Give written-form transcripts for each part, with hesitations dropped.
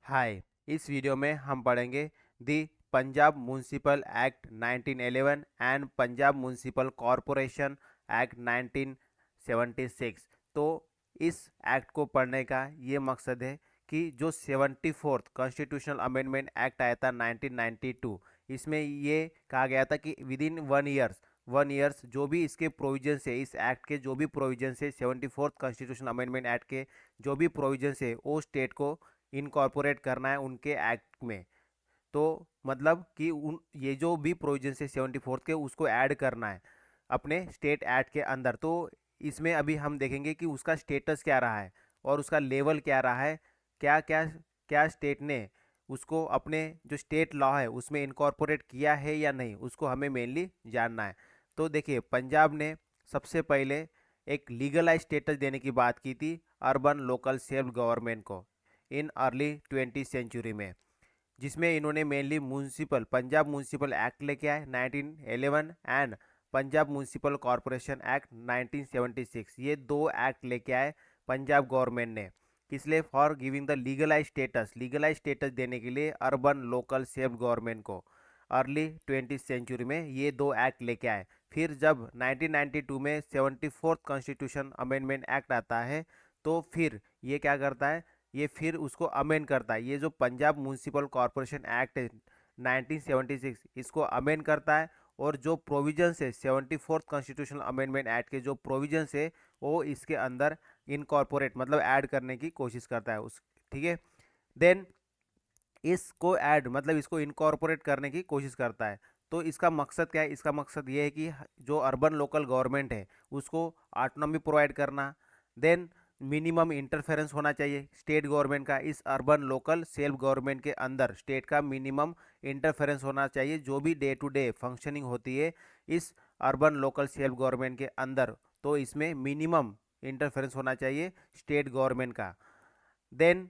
हाय। इस वीडियो में हम पढ़ेंगे the Punjab municipal act 1911 and Punjab municipal corporation act 1976। तो इस एक्ट को पढ़ने का ये मकसद है कि जो 74th कॉन्स्टिट्यूशनल अमेंडमेंट एक्ट आया था 1992, इसमें ये कहा गया था कि विद इन 1 ईयर्स जो भी इसके प्रोविजंस है, इस एक्ट के जो भी प्रोविजंस है, 74th कॉन्स्टिट्यूशनल अमेंडमेंट एक्ट के जो भी प्रोविजंस है वो स्टेट को इनकॉर्पोरेट करना है उनके एक्ट में। तो मतलब कि उन ये जो भी प्रोविजन है 74th के उसको ऐड करना है अपने स्टेट एक्ट के अंदर। तो इसमें अभी हम देखेंगे कि उसका स्टेटस क्या रहा है और उसका लेवल क्या रहा है, क्या क्या क्या स्टेट ने उसको अपने जो स्टेट लॉ है उसमें इनकॉर्पोरेट किया है या नहीं, उसको हमें मेनली जानना है। तो देखिए, पंजाब ने सबसे पहले एक लीगलाइज स्टेटस देने की बात की थी अर्बन लोकल सेल्फ गवर्नमेंट को इन अर्ली 20th सेंचुरी में, जिसमें इन्होंने mainly municipal Punjab municipal act लेके आए 1911 and Punjab municipal corporation act 1976। ये दो एक्ट लेके आए पंजाब गवर्नमेंट ने, किस लिए? For giving the legalize status देने के लिए अर्बन लोकल सेल्फ गवर्नमेंट को अर्ली 20th सेंचुरी में ये दो एक्ट लेके आए। फिर जब 1992 में 74th कॉन्स्टिट्यूशन अमेंडमेंट एक्ट आता है, तो फिर ये क्या करता है, ये फिर उसको अमेंड करता है। ये जो पंजाब म्यूनिसिपल कॉरपोरेशन एक्ट है 1976, इसको अमेंड करता है और जो प्रोविजंस है 74th कॉन्स्टिट्यूशनल अमेंडमेंट एक्ट के जो प्रोविजंस है वो इसके अंदर इनकॉर्पोरेट मतलब ऐड करने की कोशिश करता है उस, ठीक है। देन इसको ऐड मतलब इसको इनकॉर्पोरेट करने की कोशिश करता है। तो इसका मकसद क्या है? इसका मकसद ये है कि जो अर्बन लोकल गवर्नमेंट है उसको ऑटोनॉमी प्रोवाइड करना। देन मिनिमम इंटरफेरेंस होना चाहिए स्टेट गवर्नमेंट का इस अर्बन लोकल सेल्फ गवर्नमेंट के अंदर, स्टेट का मिनिमम इंटरफेरेंस होना चाहिए जो भी डे टू डे फंक्शनिंग होती है इस अर्बन लोकल सेल्फ गवर्नमेंट के अंदर, तो इसमें मिनिमम इंटरफेरेंस होना चाहिए स्टेट गवर्नमेंट का। देन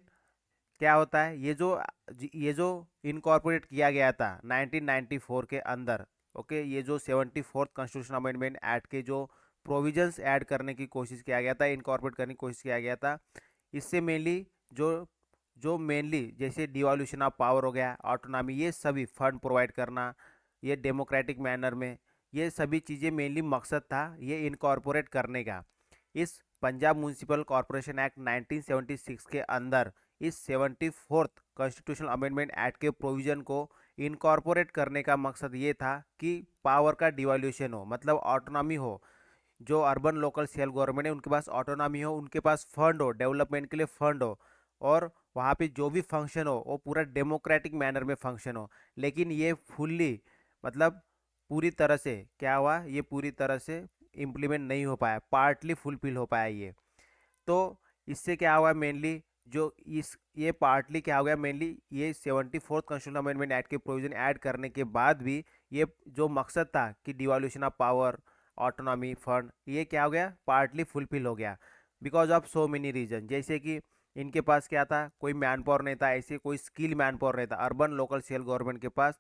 क्या होता है, ये जो इनकॉर्पोरेट किया गया था 1994 के अंदर, ओके, ये जो 74th कॉन्स्टिट्यूशन अमेंडमेंट एक्ट के जो प्रोविजंस ऐड करने की कोशिश किया गया था, इनकॉर्पोरेट करने की कोशिश किया गया था, इससे मेनली जो जो मेनली जैसे डिवॉल्यूशन ऑफ पावर हो गया, ऑटोनॉमी, ये सभी फंड प्रोवाइड करना ये डेमोक्रेटिक मैनर में, ये सभी चीज़ें मेनली मकसद था ये इनकॉर्पोरेट करने का इस पंजाब म्यूनिसिपल कॉरपोरेशन एक्ट 1976 के अंदर। इस 74th कॉन्स्टिट्यूशनल अमेंडमेंट एक्ट के प्रोविज़न को इनकॉर्पोरेट करने का मकसद ये था कि पावर का डिवॉल्यूशन हो, मतलब ऑटोनॉमी हो, जो अर्बन लोकल सेल्फ गवर्नमेंट है उनके पास ऑटोनॉमी हो, उनके पास फंड हो, डेवलपमेंट के लिए फंड हो, और वहाँ पे जो भी फंक्शन हो वो पूरा डेमोक्रेटिक मैनर में फंक्शन हो। लेकिन ये फुल्ली मतलब पूरी तरह से क्या हुआ, ये पूरी तरह से इम्प्लीमेंट नहीं हो पाया, पार्टली फुलफिल हो पाया ये। तो इससे क्या हुआ मेनली, जो इस ये पार्टली क्या हो गया मेनली, ये 74th कॉन्स्टिट्यूशन अमेंडमेंट एक्ट के प्रोविजन ऐड करने के बाद भी ये जो मकसद था कि devolution of power, autonomy, fund, ये क्या हो गया, पार्टली फुलफिल हो गया because of so many reason. जैसे कि इनके पास क्या था, कोई मैन पावर नहीं था, ऐसे कोई स्किल मैन पावर नहीं था अर्बन लोकल सेल गवर्नमेंट के पास,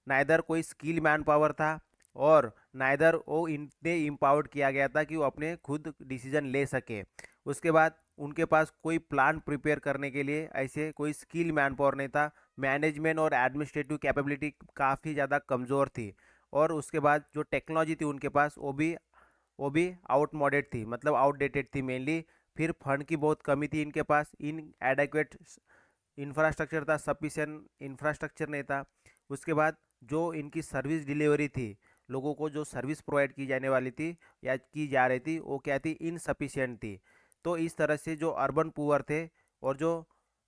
नाइदर कोई स्किल मैन पावर था और नाइदर वो इतने इम्पावर्ड किया गया था कि वो अपने खुद डिसीजन ले सके। उसके बाद उनके पास कोई प्लान प्रिपेयर करने के लिए ऐसे कोई स्किल मैन पावर नहीं था, मैनेजमेंट और एडमिनिस्ट्रेटिव कैपेबिलिटी काफ़ी ज़्यादा कमज़ोर थी, और उसके बाद जो टेक्नोलॉजी थी उनके पास वो भी आउटमॉडेड थी, मतलब आउटडेटेड थी मेनली। फिर फंड की बहुत कमी थी इनके पास, इन एडेक्वेट इंफ्रास्ट्रक्चर था, सफिशिएंट इंफ्रास्ट्रक्चर नहीं था। उसके बाद जो इनकी सर्विस डिलीवरी थी, लोगों को जो सर्विस प्रोवाइड की जाने वाली थी या की जा रही थी वो क्या थी, इनसफिशिएंट थी। तो इस तरह से जो अर्बन पुअर थे और जो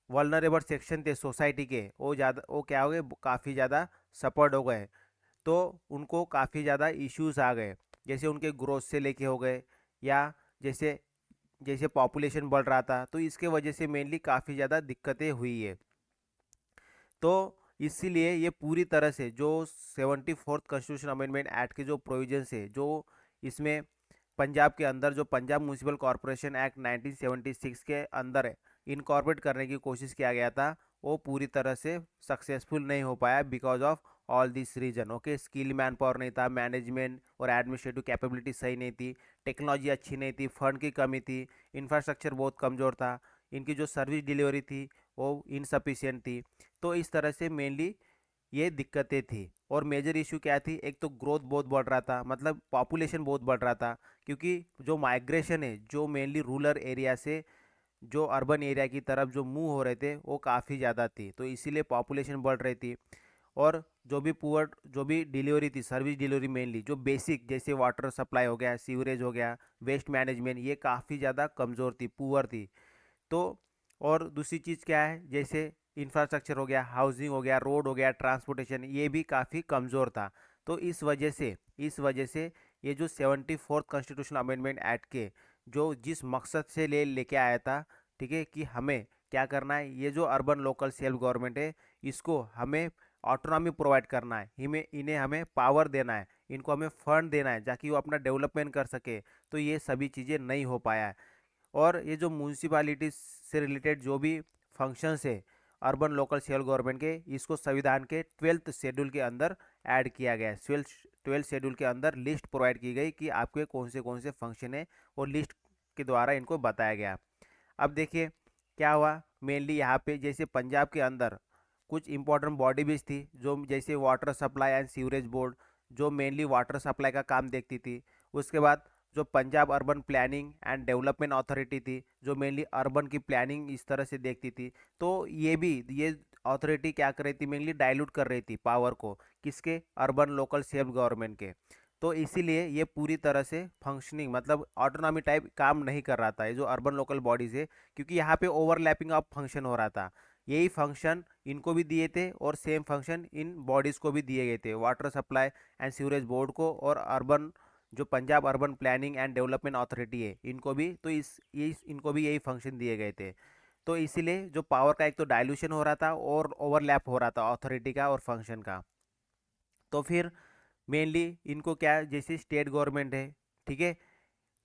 वल्नरेबल सेक्शन थे सोसाइटी के, वो क्या हो गए, काफ़ी ज़्यादा सपोर्ट हो गए। तो उनको काफ़ी ज़्यादा इश्यूज आ गए, जैसे उनके ग्रोथ से लेके हो गए, या जैसे जैसे पॉपुलेशन बढ़ रहा था, तो इसके वजह से मेनली काफ़ी ज़्यादा दिक्कतें हुई है। तो इसीलिए ये पूरी तरह से जो 74th कॉन्स्टिट्यूशन अमेंडमेंट एक्ट के जो प्रोविजंस है, जो इसमें पंजाब के अंदर जो पंजाब म्यूनिसिपल कॉरपोरेशन एक्ट 1976 के अंदर इनकॉर्पोरेट करने की कोशिश किया गया था, वो पूरी तरह से सक्सेसफुल नहीं हो पाया because of all this reason. Okay, skill manpower नहीं था, मैनेजमेंट और एडमिनिस्ट्रेटिव कैपेबिलिटी सही नहीं थी, टेक्नोलॉजी अच्छी नहीं थी, फंड की कमी थी, इंफ्रास्ट्रक्चर बहुत कमज़ोर था, इनकी जो सर्विस डिलीवरी थी वो इनसफिशिएंट थी। तो इस तरह से मेनली ये दिक्कतें थी। और मेजर इशू क्या थी, एक तो ग्रोथ बहुत बढ़ रहा था, मतलब पॉपुलेशन बहुत बढ़ रहा था, क्योंकि जो माइग्रेशन है जो मेनली रूरल एरिया से जो अर्बन एरिया की तरफ जो मूव हो रहे थे वो काफ़ी ज़्यादा थी, तो इसीलिए पॉपुलेशन बढ़ रही थी। और जो भी डिलीवरी थी, सर्विस डिलीवरी मेनली जो बेसिक जैसे वाटर सप्लाई हो गया, सीवरेज हो गया, वेस्ट मैनेजमेंट, ये काफ़ी ज़्यादा कमज़ोर थी, पुअर थी। तो और दूसरी चीज़ क्या है, जैसे इंफ्रास्ट्रक्चर हो गया, हाउसिंग हो गया, रोड हो गया, ट्रांसपोर्टेशन, ये भी काफ़ी कमज़ोर था। तो इस वजह से ये जो 74th कॉन्स्टिट्यूशनल अमेंडमेंट एक्ट के जो जिस मकसद से लेके आया था, ठीक है, कि हमें क्या करना है, ये जो अर्बन लोकल सेल्फ गवर्नमेंट है इसको हमें ऑटोनॉमी प्रोवाइड करना है, इन्हें हमें पावर देना है, इनको हमें फंड देना है ताकि वो अपना डेवलपमेंट कर सके। तो ये सभी चीज़ें नहीं हो पाया है। और ये जो म्यूनसिपालिटी से रिलेटेड जो भी फंक्शंस है अर्बन लोकल सेल्फ गवर्नमेंट के, इसको संविधान के 12th शेड्यूल के अंदर ऐड किया गया है। 12th शेड्यूल के अंदर लिस्ट प्रोवाइड की गई कि आपके कौन से फंक्शन है, और लिस्ट के द्वारा इनको बताया गया। अब देखिए क्या हुआ, मेनली यहाँ पे जैसे पंजाब के अंदर कुछ इंपॉर्टेंट बॉडीज थी, जो जैसे water supply and sewerage board, जो मेनली वाटर सप्लाई का काम देखती थी। उसके बाद जो Punjab urban planning and development authority थी, जो मेनली अर्बन की प्लानिंग इस तरह से देखती थी। तो ये अथॉरिटी क्या कर रही थी, मेनली डाइल्यूट कर रही थी पावर को, किसके, अर्बन लोकल सेल्फ गवर्नमेंट के। तो इसीलिए ये पूरी तरह से फंक्शनिंग मतलब ऑटोनॉमी टाइप काम नहीं कर रहा था ये जो अर्बन लोकल बॉडीज है, क्योंकि यहाँ पे ओवरलैपिंग ऑफ फंक्शन हो रहा था। यही फंक्शन इनको भी दिए थे और सेम फंक्शन इन बॉडीज़ को भी दिए गए थे, water supply and sewerage board को और अर्बन जो Punjab urban planning and development authority है इनको भी। तो इनको भी यही फंक्शन दिए गए थे। तो इसीलिए जो पावर का एक तो डाइल्यूशन हो रहा था और ओवरलैप हो रहा था अथॉरिटी का और फंक्शन का। तो फिर मेनली इनको क्या, जैसे स्टेट गवर्नमेंट है, ठीक है,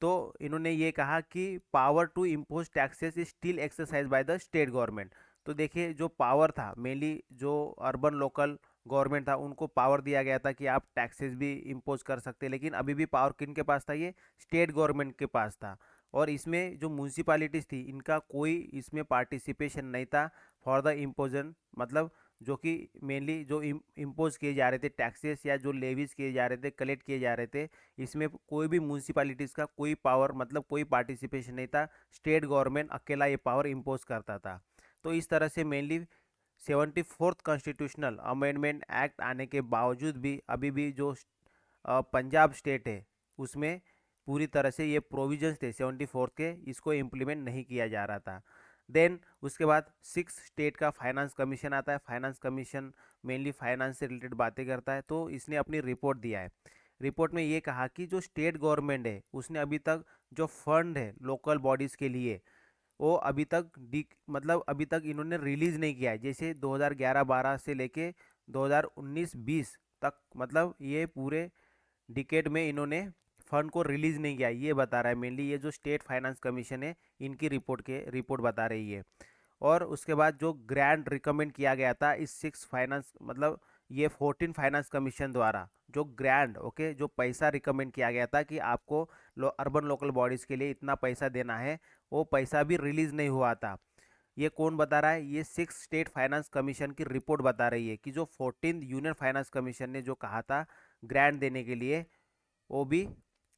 तो इन्होंने ये कहा कि power to impose taxes is still exercise by the state government. तो देखिए जो पावर था मेनली जो अर्बन लोकल गवर्नमेंट था उनको पावर दिया गया था कि आप टैक्सेस भी इम्पोज कर सकते हैं, लेकिन अभी भी पावर किन के पास था, ये स्टेट गवर्नमेंट के पास था। और इसमें जो म्यूनसिपालिटीज़ थी इनका कोई इसमें पार्टिसिपेशन नहीं था फॉर द इम्पोजन, मतलब जो कि मेनली जो इम्पोज किए जा रहे थे टैक्सेस या जो लेवीज किए जा रहे थे, कलेक्ट किए जा रहे थे, इसमें कोई भी म्यूनसिपालिटीज़ का कोई पावर मतलब कोई पार्टिसिपेशन नहीं था। स्टेट गवर्नमेंट अकेला ये पावर इम्पोज करता था। तो इस तरह से mainly 74th constitutional amendment act आने के बावजूद भी अभी भी जो पंजाब स्टेट है उसमें पूरी तरह से ये प्रोविजंस थे 74th के, इसको इम्प्लीमेंट नहीं किया जा रहा था। देन उसके बाद 6 स्टेट का फाइनेंस कमीशन आता है। फाइनेंस कमीशन मेनली फाइनेंस से रिलेटेड बातें करता है। तो इसने अपनी रिपोर्ट दिया है। रिपोर्ट में ये कहा कि जो स्टेट गवर्नमेंट है उसने अभी तक जो फंड है लोकल बॉडीज़ के लिए वो मतलब अभी तक इन्होंने रिलीज़ नहीं किया है। जैसे 2011-12 से लेके 2019-20 तक, मतलब ये पूरे डिकेड में इन्होंने फंड को रिलीज़ नहीं किया, ये बता रहा है मेनली ये जो स्टेट फाइनेंस कमीशन है इनकी रिपोर्ट बता रही है। और उसके बाद जो ग्रांट रिकमेंड किया गया था इस 6 फाइनेंस मतलब ये 14 फाइनेंस कमीशन द्वारा जो ग्रांट, ओके, जो पैसा रिकमेंड किया गया था कि आपको अर्बन लोकल बॉडीज़ के लिए इतना पैसा देना है, वो पैसा भी रिलीज़ नहीं हुआ था। ये कौन बता रहा है, ये 6 स्टेट फाइनेंस कमीशन की रिपोर्ट बता रही है कि जो 14th यूनियन फाइनेंस कमीशन ने जो कहा था ग्रांट देने के लिए, वो भी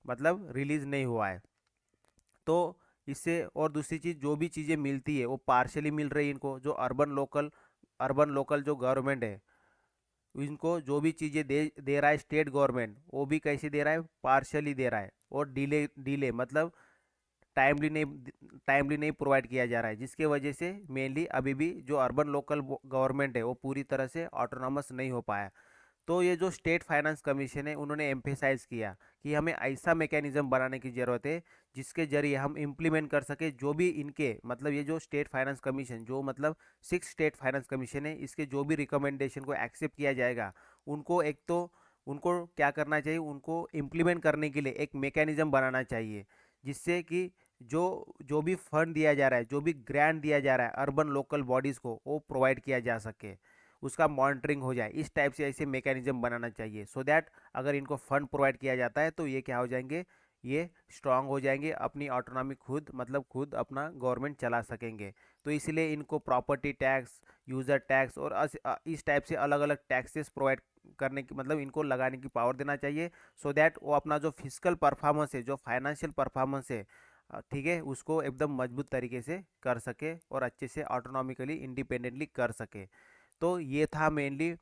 मतलब रिलीज़ नहीं हुआ है। तो इससे और दूसरी चीज़, जो भी चीज़ें मिलती है वो पार्शली मिल रही है इनको। जो अर्बन लोकल जो गवर्नमेंट है इनको जो भी चीज़ें दे दे रहा है स्टेट गवर्नमेंट, वो भी कैसे दे रहा है, पार्शली दे रहा है। और डिले डिले मतलब टाइमली नहीं प्रोवाइड किया जा रहा है, जिसके वजह से मेनली अभी भी जो अर्बन लोकल गवर्नमेंट है वो पूरी तरह से ऑटोनॉमस नहीं हो पाया। तो ये जो स्टेट फाइनेंस कमीशन है उन्होंने एम्फेसाइज किया कि हमें ऐसा मैकेनिज्म बनाने की ज़रूरत है जिसके जरिए हम इम्प्लीमेंट कर सके जो भी इनके मतलब ये जो स्टेट फाइनेंस कमीशन जो मतलब 6 स्टेट फाइनेंस कमीशन है, इसके जो भी रिकमेंडेशन को एक्सेप्ट किया जाएगा उनको एक तो उनको क्या करना चाहिए, उनको इम्प्लीमेंट करने के लिए एक मैकेनिज्म बनाना चाहिए, जिससे कि जो जो भी फंड दिया जा रहा है, जो भी ग्रांट दिया जा रहा है अर्बन लोकल बॉडीज़ को, वो प्रोवाइड किया जा सके, उसका मॉनिटरिंग हो जाए। इस टाइप से ऐसे मैकेनिज्म बनाना चाहिए, सो दैट अगर इनको फंड प्रोवाइड किया जाता है तो ये क्या हो जाएंगे, ये स्ट्रांग हो जाएंगे, अपनी ऑटोनॉमी खुद मतलब खुद अपना गवर्नमेंट चला सकेंगे। तो इसलिए इनको प्रॉपर्टी टैक्स, यूज़र टैक्स और इस टाइप से अलग अलग टैक्सेस प्रोवाइड करने की मतलब इनको लगाने की पावर देना चाहिए, सो दैट वो अपना जो फिजिकल परफॉर्मेंस है, जो फाइनेंशियल परफॉर्मेंस है, ठीक है, उसको एकदम मजबूत तरीके से कर सके और अच्छे से ऑटोनॉमिकली इंडिपेंडेंटली कर सके। तो ये था मेनली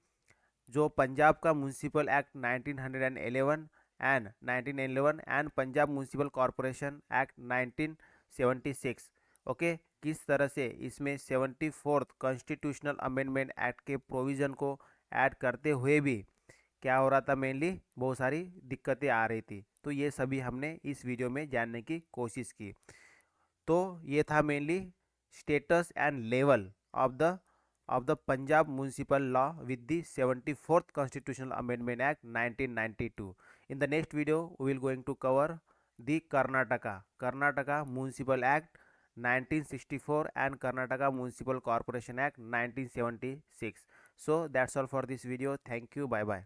जो पंजाब का municipal act 1911 and 1911 and Punjab municipal corporation act 1976। Okay, किस तरह से इसमें 74th कॉन्स्टिट्यूशनल अमेंडमेंट एक्ट के प्रोविज़न को ऐड करते हुए भी क्या हो रहा था, मेनली बहुत सारी दिक्कतें आ रही थी। तो ये सभी हमने इस वीडियो में जानने की कोशिश की। तो ये था mainly status and level of the Punjab municipal law with the 74th constitutional amendment act 1992। In the next video we will going to cover the Karnataka municipal act 1964 and Karnataka Municipal Corporation Act 1976. So that's all for this video. Thank you. Bye bye.